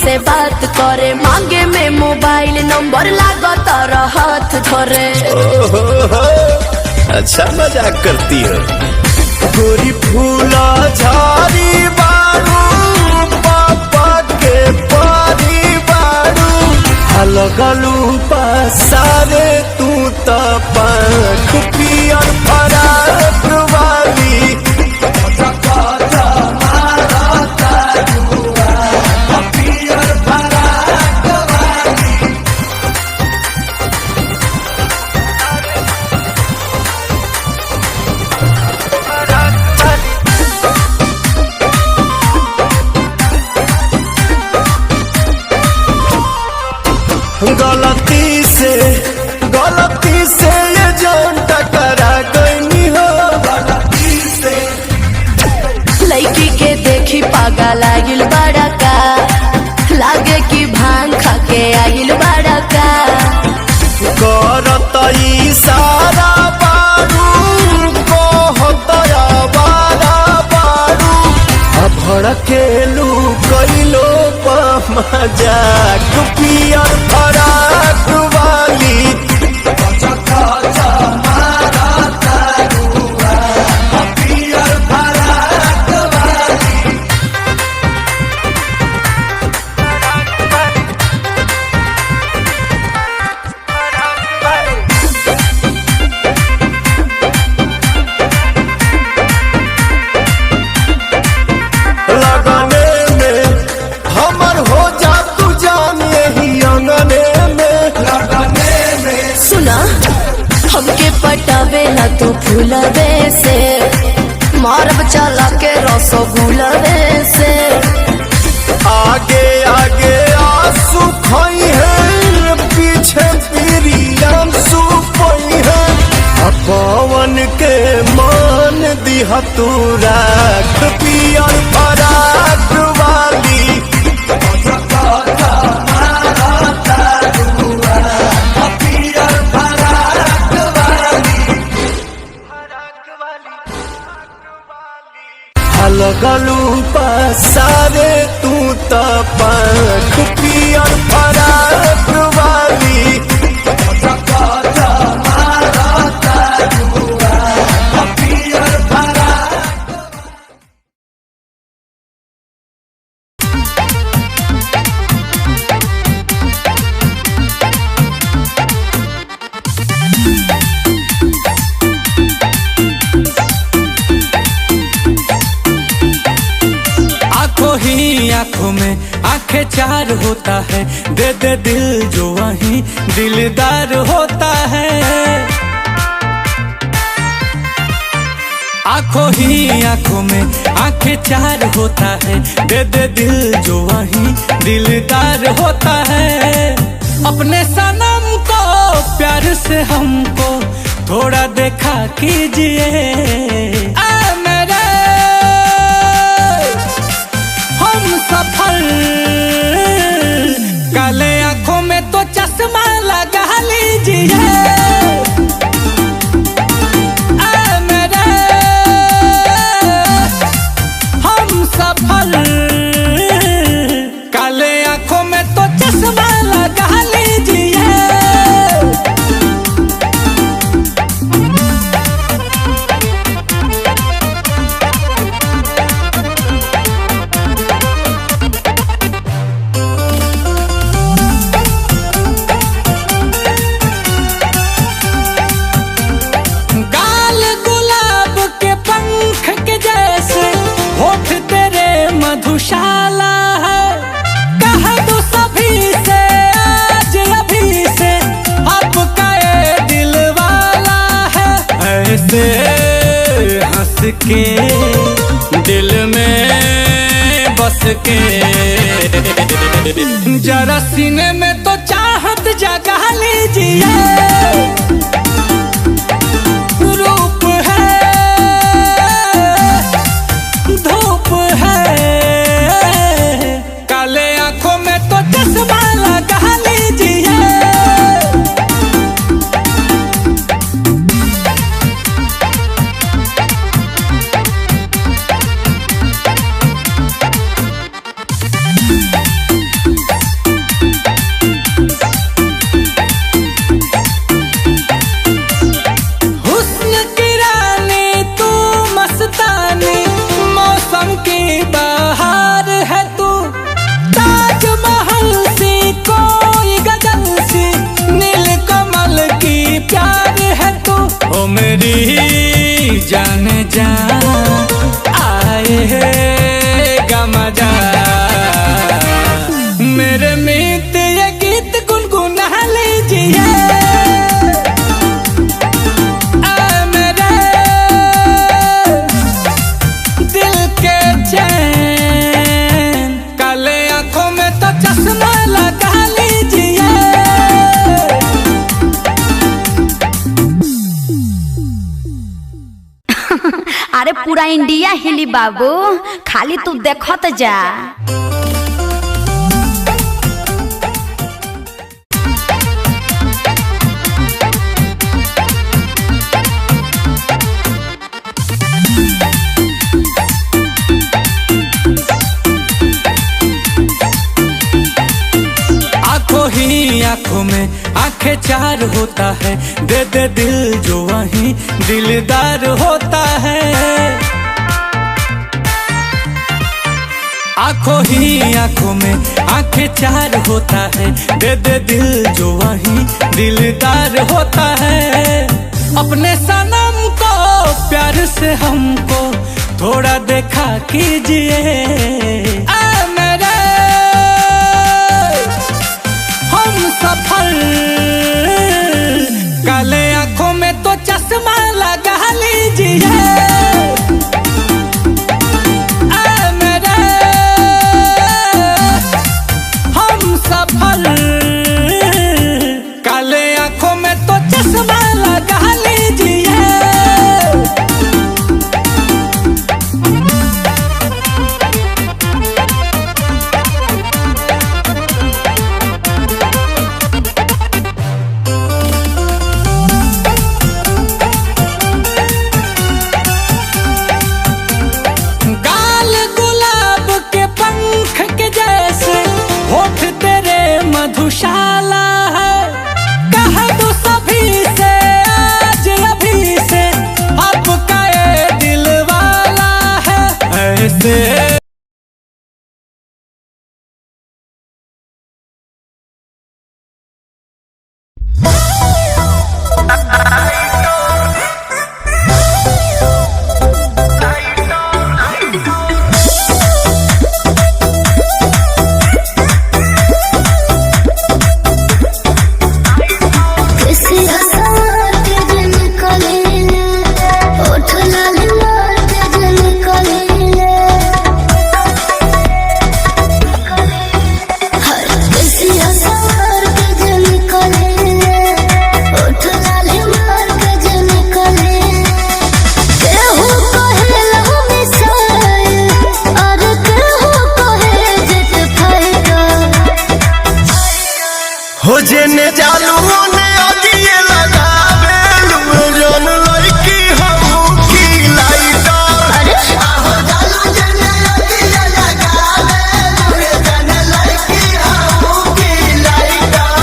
से बात करे, मांगे में मोबाइल नंबर लागो तारा हाथ धरे। अच्छा मजाक करती हो। गोरी फूला झाड़ी बारू, पापा के पारी बारू, अलगलू पसारे तू तो पंख पियर फराक वाली। गलती से ये जान टकरा गई हो, गलती से। लड़की के देखी पागा लागिल बड़ा का, लागे कि भांग खा के आगिल बड़ा का। करत इशारा बारू, कहत आवारा बारू, भड़केलू कैलो मजाक पियर फराक वाली। हमके पटावेला तो फूलवे से, मारब चला के रसगुलवे से। आगे आगे आंसू खोई है, पीछे पीरियम सुपई है। पवन के मान दिया तू राख पियर फराक वाली। लगलू पसारे तू तो पंख पियर फराक वाली। आंखों में आंखें चार होता है, दे दे दिल जो वहीं दिलदार होता है। आंखों में आंखें चार होता है, दे दे दिल जो वहीं दिलदार होता है। अपने सनम को प्यार से हमको थोड़ा देखा कीजिए। सफल काले आंखों में तो चश्मा लगा लीजिए। मेरे हम सफल काले आंखों में तो चश्मा लगा लीजिए। मधुशाला है, कह दो सभी से आज अभी से आपका ये दिल वाला है। ऐसे हंस के दिल में बस के, जरा सीने में तो चाहत जगा लीजिए। रूप है धूप है, चश्मा लगा लीजिए। जाने जा आएगा मजा। मेरे मीत ये गीत गुनगुना लीजिए, मेरे दिल के चैन। काले आंखों में तो चश्मा लगा लीजिए। अरे पूरा इंडिया हिली बाबू, खाली तू देखत जा। आंखों में आंखें चार होता है, दे दे दिल जो वहीं दिलदार होता है। आंखों में आंखें चार होता है, दे दे दिल जो वहीं दिलदार होता है। अपने सनम को प्यार से हमको थोड़ा देखा कीजिए। सफल काले आंखों में तो चश्मा लगा लीजिए। मेरे हम सफल काले आंखों में तो चश्मा लगा लीजिए। मधुशाला है, कह दो सभी से आज अभी से आपका ये दिल वाला है। ऐसे हो जेने जालू ने अगिए लगावे लुरन लड़की हम की लाइटर। आहो जालू जेने अगिए लगावे लुरन लड़की हम की लाइटर।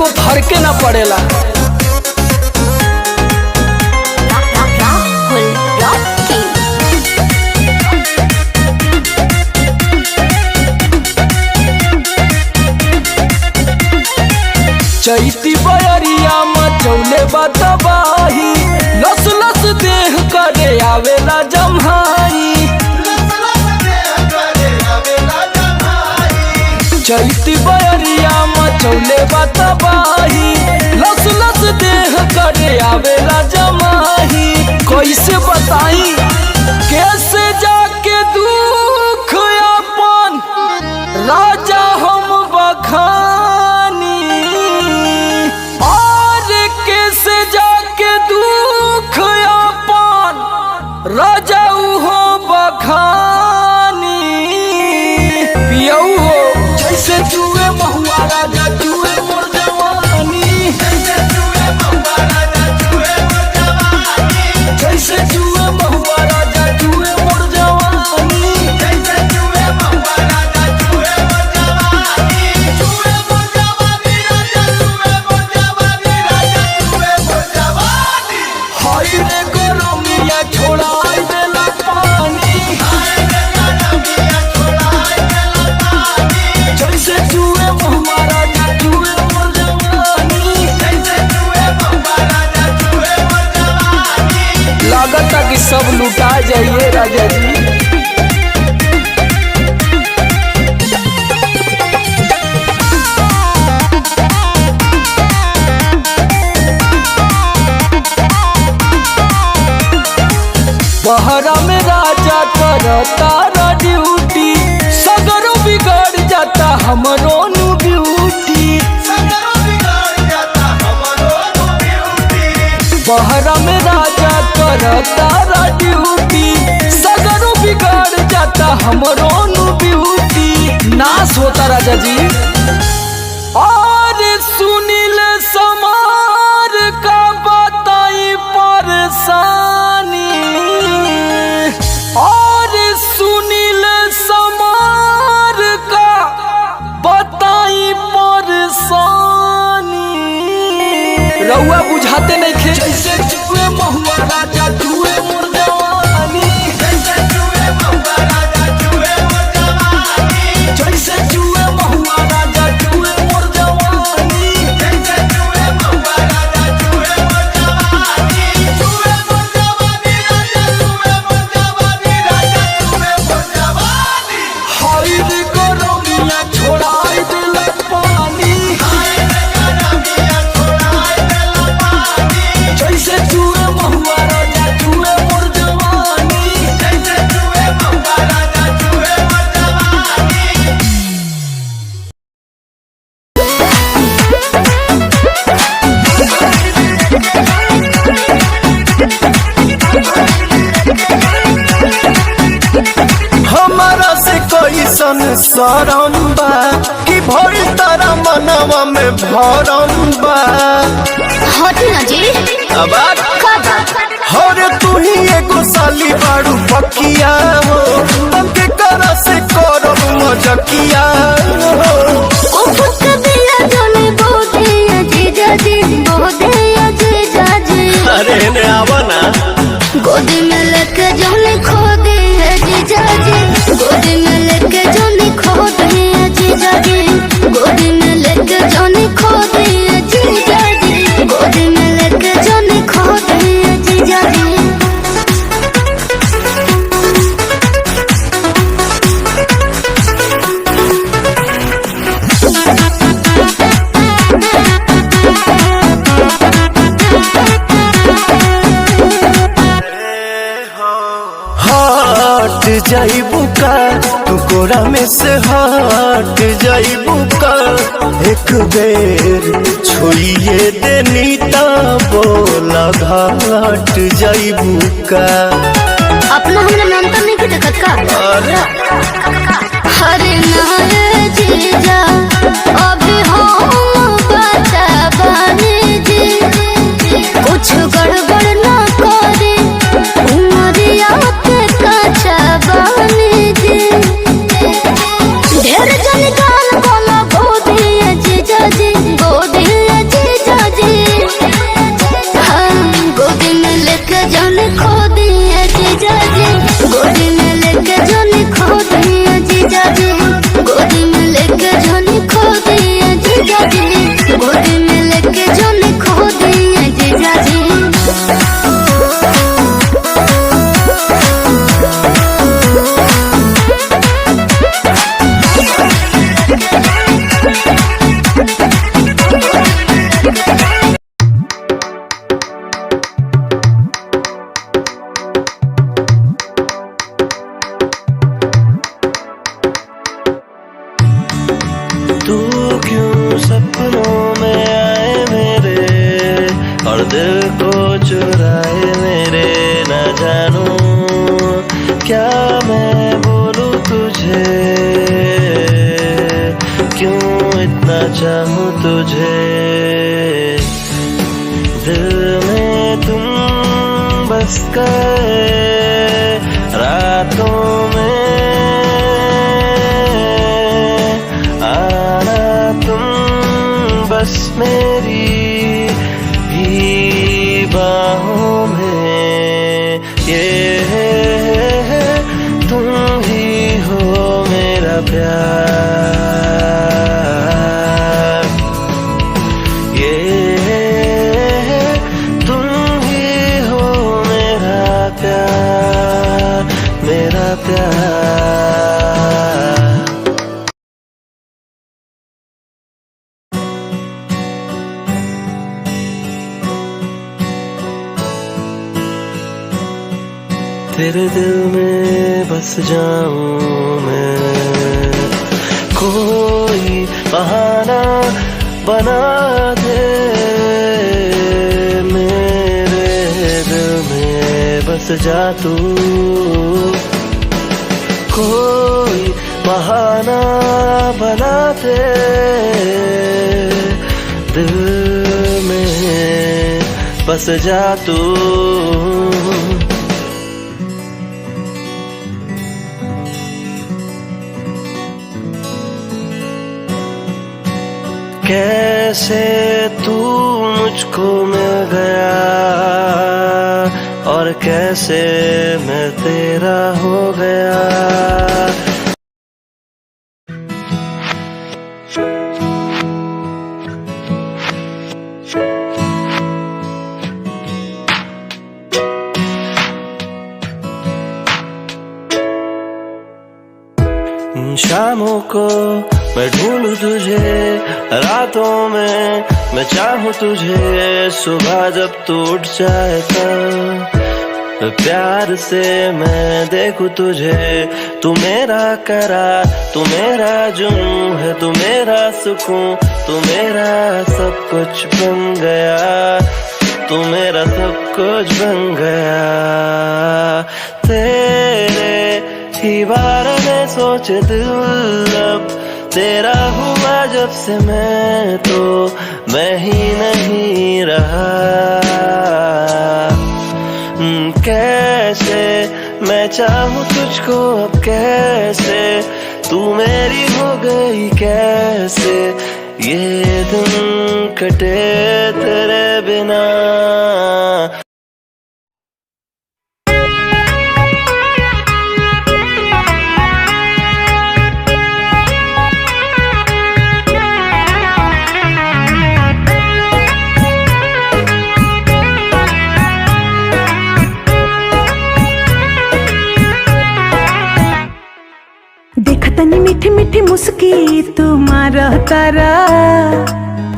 तनिको फर्के ना पड़ेला। चैती बयरिया मचौले बतबाही, लस लस देह करे आवेला जम्हाई। चैती बयरिया मचौले बतबाही, लस लस देह करे आवेला जमाही। कैसे बताई कैसे जाके दुख अपन राजा हम बखानी, और कैसे जाके दुख अपन राजा हो बखानी। पियऊ हो जैसे जुए महुआ राजा जुए मोर जवानी, जैसे जुए महुआ राजा जुए मोर जवानी, जैसे जुए महुआ राजा जुए मोर जवानी, जैसे जुए महुआ राजा जुए मोर जवानी, जुए मोर जवानी राजा जुए मोर जवानी, राजा जुए मोर जवानी। हाय रे गरमिया छोड़ाई देला पानी, हाय रे गरमिया छोड़ाई देला पानी, जैसे जुए महुआ राजा जुए मोर जवानी, जैसे जुए महुआ राजा जुए मोर जवानी। लागता कि सब लुटा जाइए राजा जी। बहरा में राजा करता ड्यूटी, सगरो बिगड़ जाता हमरो नु ब्यूटी। बहरा में राजा करता ड्यूटी, सगरो बिगड़ जाता हमरो नु ब्यूटी। नाश होता राजा जी। और सुनील समार का बताई परेशानी, और सुनील समार का बताई परेशानी। रउआ बुझाते नहीं खे जैसे जुए महुआ राजा जुए मोर जवानी, जैसे जुए महुआ राजा जुए मोर जवानी, जैसे जुए महुआ राजा जुए मोर जवानी, जैसे जुए महुआ राजा जुए मोर जवानी, जुए मोर जवानी राजा जुए मोर जवानी, राजा जुए मोर जवानी। हाय रे गरमिया छोड़ाई देला पानी, हाय रे गरमिया छोड़ाई देला पानी, जैसे जुए महुआ राजा जुए मोर जवानी, जैसे जुए महुआ राजा जुए मोर जवानी। हमारा से कैसन शरम बा कि भइल तारा मनवा में भरम बा। हटी ना जी। अब कब हरे तू ही एगो साली बाड़ू पकिया हो, तके करा से करब मजकिया हो। उफक दिया जोने बोधे अजीजा जी, बोधे अजीजा जी। अरे ने आवा ना गोदी में लेके जोने खो दे अजीजा जी, गोदी में लेके जोने खो दे अजीजा जी, गोदी में लेके जोने खो दे अजीजा जी, गोदी में लेके जोने खो दे अजीजा जी। हट जाइबू का तू कोरा में से हट जाइबू का, एक बेर छोड़िए देनी ता बोला घाट जाइबू का। अपना हमरा नाम तो नहीं देखत का। अरे हरे नारे जीजा अभी हम बचा बने जी, कुछ गड़बड़ ना करे उमरिया के कचा बने जी। ढेर जन गाल बोला गोदी जीजा जी, गोदी चाहूं तुझे, दिल में तुम बस गए रातों में, आना तुम बस मेरी ही बाहों में, ये तुम ही हो मेरा प्यार, ये तुम ही हो मेरा प्यार, मेरा प्यार। तेरे दिल में बस जाऊं मैं, कोई बहाना बना दे, मेरे दिल में बस जा तू, कोई बहाना बना दे, दिल में बस जा तू। कैसे तू मुझको मिल गया और कैसे मैं तेरा हो गया, शामों को मैं ढूंढूं तुझे, रातों में मैं चाहूं तुझे, सुबह जब तू उठ जाए तब प्यार से मैं देखूं तुझे, तू मेरा करार, तू मेरा जुनून है, तू मेरा सुकून, तू मेरा सब कुछ बन गया, तू मेरा सब कुछ बन गया, तेरे ही बारे में सोचे दिल अब तेरा हुआ जब से मैं तो मैं ही नहीं रहा, कैसे मैं चाहूँ तुझको अब, कैसे तू मेरी हो गई, कैसे ये दिन कटे तेरे बिना। तनी मीठी मीठी मुस्की तुम्हारा तारा,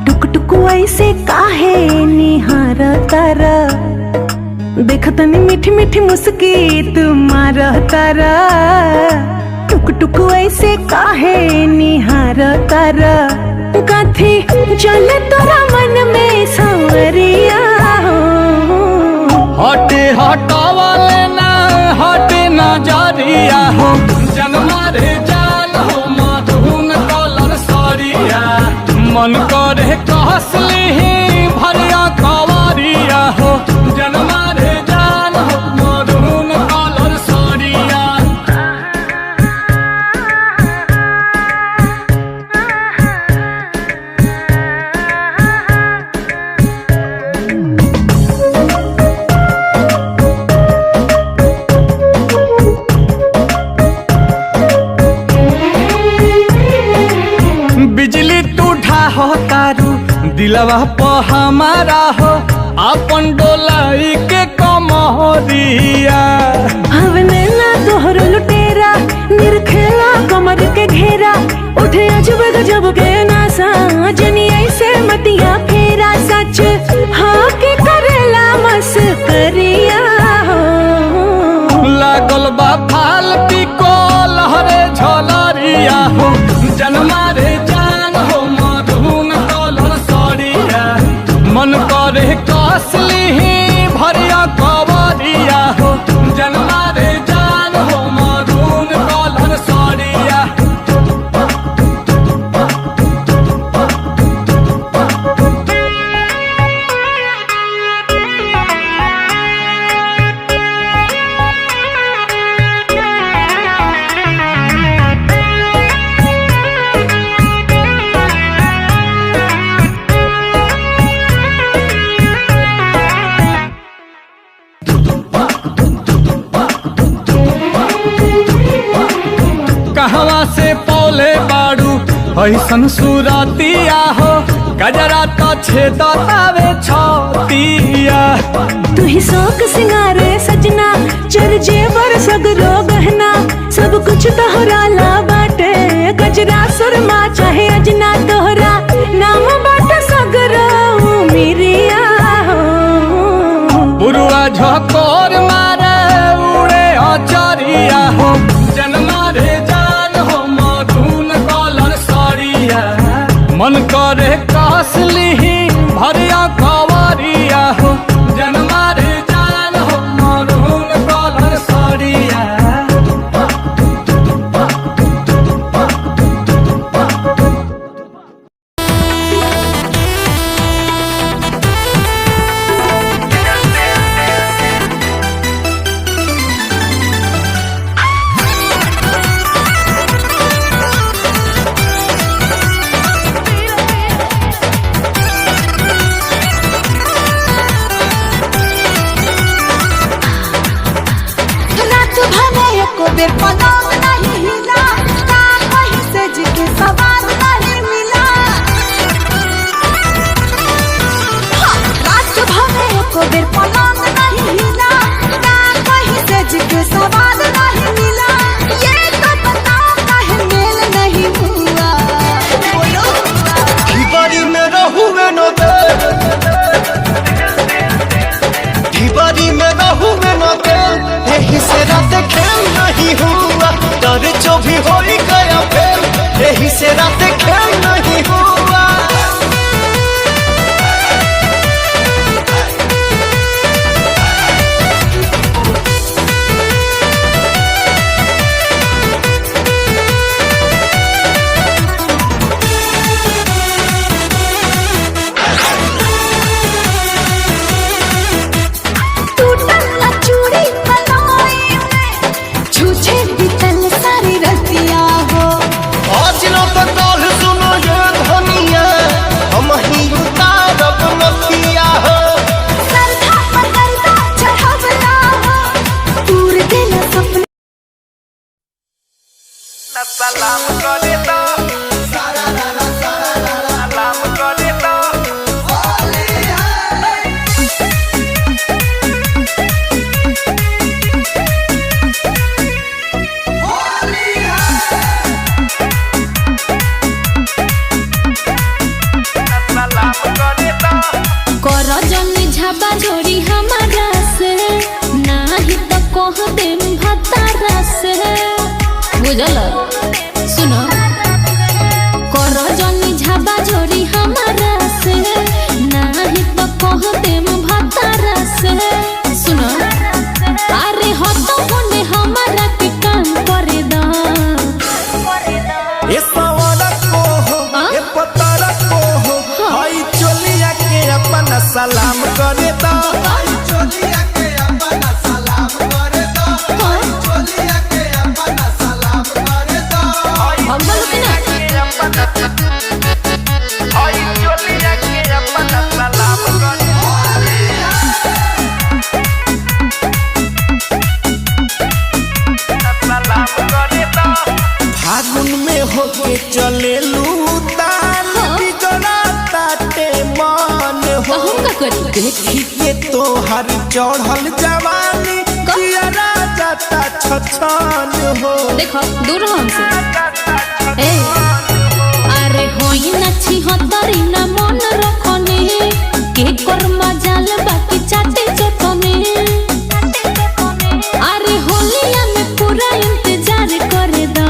टुक टुक ऐसे काहे निहार तारा, देख तनी मीठी मीठी मुस्की तुम्हारा तारा, टुक टुक ऐसे काहे निहार तारा, कथी चले तोरा मन में सांवरिया, हटे हटावा लेना हटे नजरिया हो, जन्मा रे मन करे कहसली भरिया कवारिया हो, जन्मा रे जान हो मरून कलर सरिया, बिजली टूठा हो तारू दिलवा प हमारा हो, अपन डोलाई के कमरिया, हवने ना तोहर लुटेरा निरखेला कमर के घेरा, उठे अजब गजब के नासा, जनी ऐसे मतिया फेरा, सच हाँ के करेला मस्करिया, लागल बा फालती को लहरे झलरिया हो, जन्मा रे जान हो मरून कलर सरिया, मन करे कसली भरिया कवरिया हो, जन्मा रे जान हो मरून कलर सरिया। कैसन सूरतिया हो गजरा तो छेदतावे छतिया। तू ही शौक सिंगारे सजना चर जेवर सगरो गहना सब कुछ तोहरा ला बाटे गजरा सुरमा चाहे अजना तोहरा नाम बाटे सगरो मिरिया हो। बुरुआ झकोर मारे उड़े अचरिया हो जन्मा रे जान हो मधुन कलर सरिया। मन करे कसली भरिया कवरिया हो जन्मा रे जान हो मधुन कलर सरिया। रात भले एको बेर पलंग नहीं हिला का कहीं से जिके सवाल नहीं मिला। रात भले एको बेर पलंग नहीं हिला का कहीं से जिके सवाल नहीं मिला। ये तो बताओ काहे मेल नहीं हुआ बोलो। ढिबारी में रहूँगे न दे, ढिबारी में रहूँगे न दे, यही से रात खेल नहीं हुआ। डर जो भी हो ही गया फेल, यही से रात खेल नहीं हुआ। टूटल ना चूड़ी पलोए में छूछे बीतल सारी रतिया हो। आज न तो कल सुनो ये धनिया, हम ही उतारब नथिया हो। सरधा पर गर्दा चढ़वला हो पूर दिन सपना। सलाम करे तो सलाम करे तो कर जनी झाबा जोड़ी हमारा से नाही तो कह देम भतारा से बुझल। सुनो कर जनी झाबा जोड़ी हमारा से नाही तो कह देम भतारा से। सुनो अरे हो तो होने हमारा के काम करे दा। ये सवारा को हो, ये पतारा को हो, भाई चोलिया के अपना सलाम करे तो। भाई चोलिया के अपना सलाम करे तो। भाई चोलिया के अपना सलाम करे तो। हम बोलो कि ना आई चोलिया के अपना सलाम करे सलाम करे तो। फागुन में होके चले लूतान बिगड़ा ताटे मान हो। हम का करी देखी के तो हर चढ़ल जवानी जियरा जाता छछान हो। देखो दूर रहो हमसे। ए अरे होई नछी हतरी ना मन रखने के कर्म जाल बाकी चाटे चटने। अरे होलिया में पूरा इंतजार करे दा।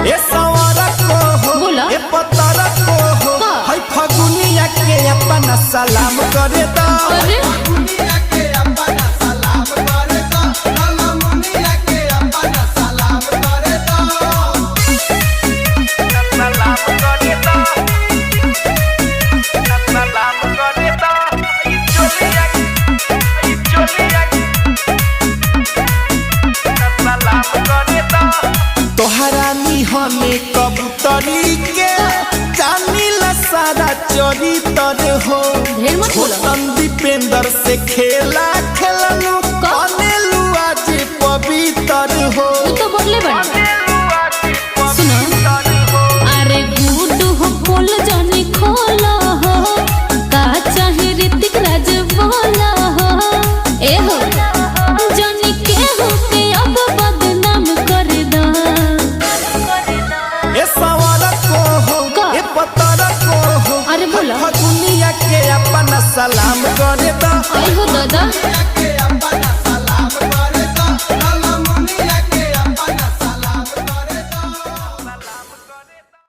ये सवारा को हो, बोला। ये पतारा को हो, हाँ। हाय फागुनिया के अपना सलाम करे तो। अरे फागुनिया के अपना सलाम करे तो। मुनिया के अपना सलाम करे तो। सलाम करे तो सलाम करे तो। चोलिया सलाम करे तो। तोहरा निहने कबूतरी के जानी ला सारा चोरी तर हो। ढेर मत बोलो। छोटन दीपेंद्र से खेला खेलनु कनेलु आज पवित्र हो। तू तो बोले बड़ी। सुनो पतर को हो अरे बोला दुनिया के अपना सलाम करे दा आई हो दादा